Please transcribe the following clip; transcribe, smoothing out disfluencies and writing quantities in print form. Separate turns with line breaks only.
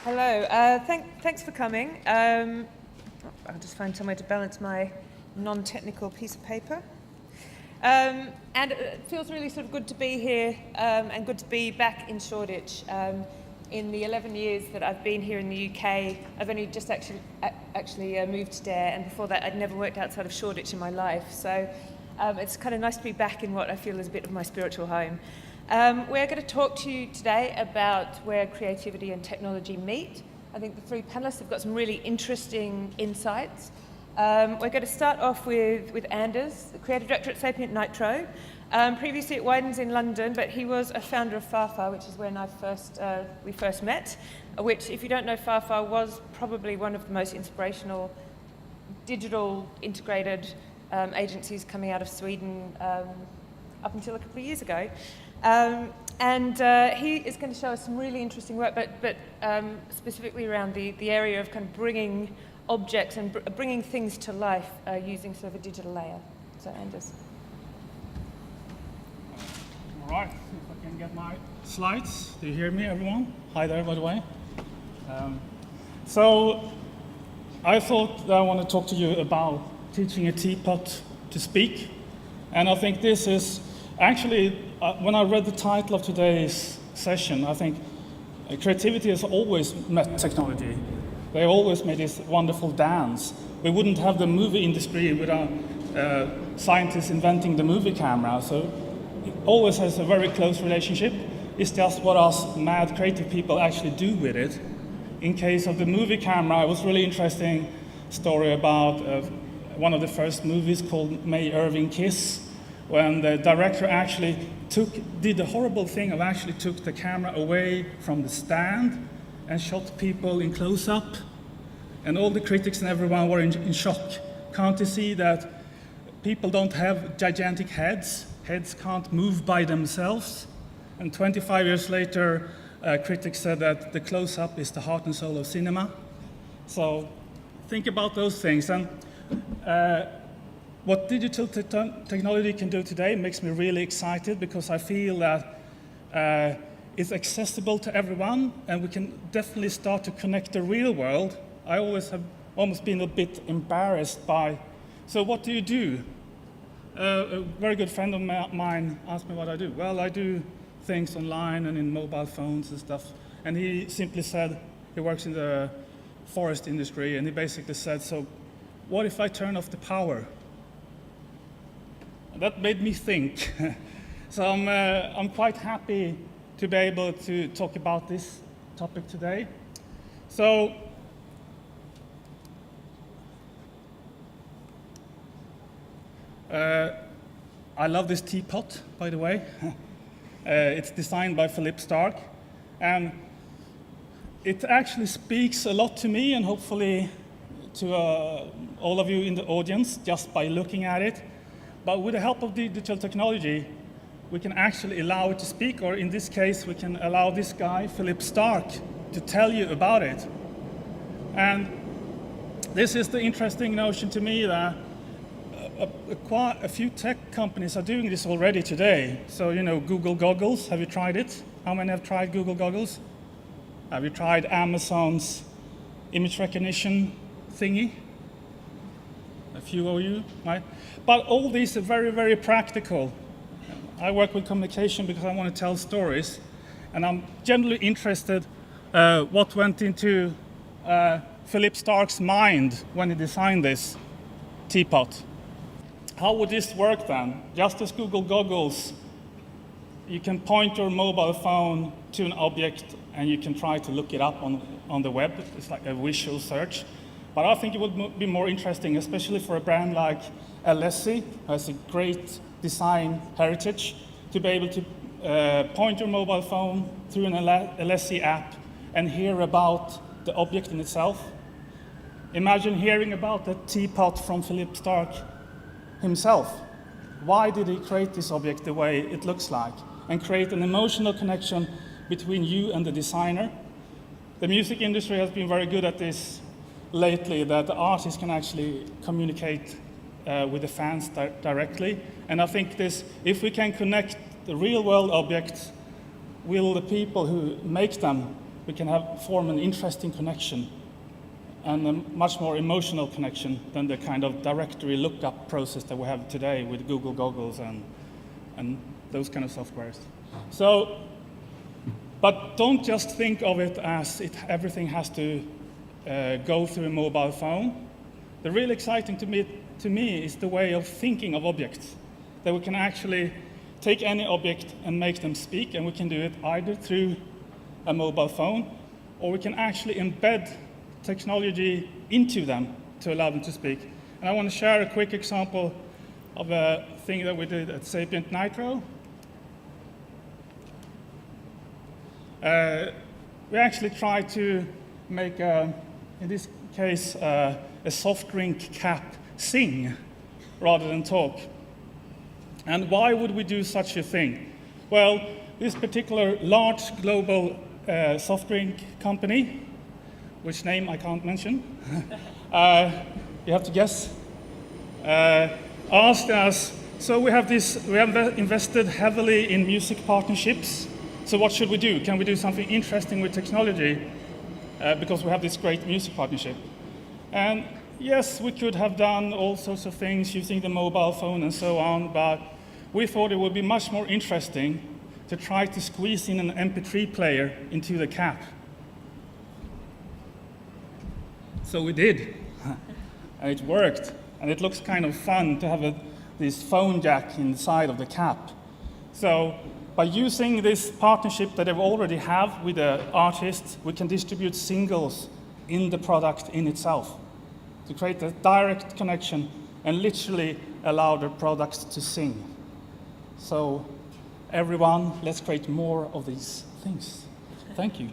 Hello, thanks for coming. I'll just find somewhere to balance my non-technical piece of paper. And it feels really sort of good to be here and good to be back in Shoreditch. In the 11 years that I've been here in the UK, I've only just actually moved to Dare, and before that I'd never worked outside of Shoreditch in my life. So it's kind of nice to be back in what I feel is a bit of my spiritual home. We're going to talk to you today about where creativity and technology meet. I think the three panelists have got some really interesting insights. We're going to start off with Anders, the creative director at Sapient Nitro. Previously at Wydens in London, but he was a founder of Farfar, which is when we first met, which, if you don't know, Farfar was probably one of the most inspirational digital integrated agencies coming out of Sweden up until a couple of years ago. He is going to show us some really interesting work, but specifically around the area of kind of bringing objects and bringing things to life using sort of a digital layer. So, Anders.
All right, if I can get my slides. Do you hear me, everyone? Hi there, by the way. So, I thought that I want to talk to you about teaching a teapot to speak. And I think this is actually, when I read the title of today's session, I think creativity has always met technology. They always made this wonderful dance. We wouldn't have the movie industry without scientists inventing the movie camera. So it always has a very close relationship. It's just what us mad creative people actually do with it. In case of the movie camera, it was a really interesting story about one of the first movies called May Irving Kiss, when the director actually did the horrible thing of actually took the camera away from the stand and shot people in close-up. And all the critics and everyone were in shock. Can't you see that people don't have gigantic heads? Heads can't move by themselves. And 25 years later, critics said that the close-up is the heart and soul of cinema. So think about those things. And what digital technology can do today makes me really excited, because I feel that it's accessible to everyone, and we can definitely start to connect the real world. I always have almost been a bit embarrassed by, so what do you do? A very good friend of mine asked me what I do. Well, I do things online and in mobile phones and stuff. And he simply said, he works in the forest industry, and he basically said, so what if I turn off the power? That made me think. So I'm quite happy to be able to talk about this topic today. So I love this teapot, by the way. It's designed by Philip Stark, and it actually speaks a lot to me, and hopefully to all of you in the audience, just by looking at it. But with the help of digital technology, we can actually allow it to speak, or in this case, we can allow this guy, Philip Stark, to tell you about it. And this is the interesting notion to me, that quite a few tech companies are doing this already today. So, you know, Google Goggles, have you tried it? How many have tried Google Goggles? Have you tried Amazon's image recognition thingy? A few of you, right? But all these are very, very practical. I work with communication because I want to tell stories, and I'm generally interested what went into Philip Stark's mind when he designed this teapot. How would this work then? Just as Google Goggles, you can point your mobile phone to an object and you can try to look it up on the web. It's like a visual search. But I think it would be more interesting, especially for a brand like Alessi, who has a great design heritage, to be able to point your mobile phone through an Alessi app and hear about the object in itself. Imagine hearing about the teapot from Philip Stark himself. Why did he create this object the way it looks like? And create an emotional connection between you and the designer. The music industry has been very good at this lately, that the artists can actually communicate with the fans directly. And I think this, if we can connect the real world objects with the people who make them, we can form an interesting connection and a much more emotional connection than the kind of directory lookup process that we have today with Google Goggles and those kind of softwares. So, but don't just think of it as everything has to go through a mobile phone. The really exciting to me is the way of thinking of objects, that we can actually take any object and make them speak, and we can do it either through a mobile phone, or we can actually embed technology into them to allow them to speak. And I want to share a quick example of a thing that we did at Sapient Nitro. We actually tried to make, in this case, a soft drink cap sing rather than talk. And why would we do such a thing? Well, this particular large global soft drink company, which name I can't mention, you have to guess, asked us, so we have invested heavily in music partnerships, so what should we do? Can we do something interesting with technology? Because we have this great music partnership. And yes, we could have done all sorts of things using the mobile phone and so on, but we thought it would be much more interesting to try to squeeze in an MP3 player into the cap. So we did, and it worked. And it looks kind of fun to have this phone jack inside of the cap. So by using this partnership that they already have with the artists, we can distribute singles in the product in itself to create a direct connection and literally allow the products to sing. So everyone, let's create more of these things. Thank you.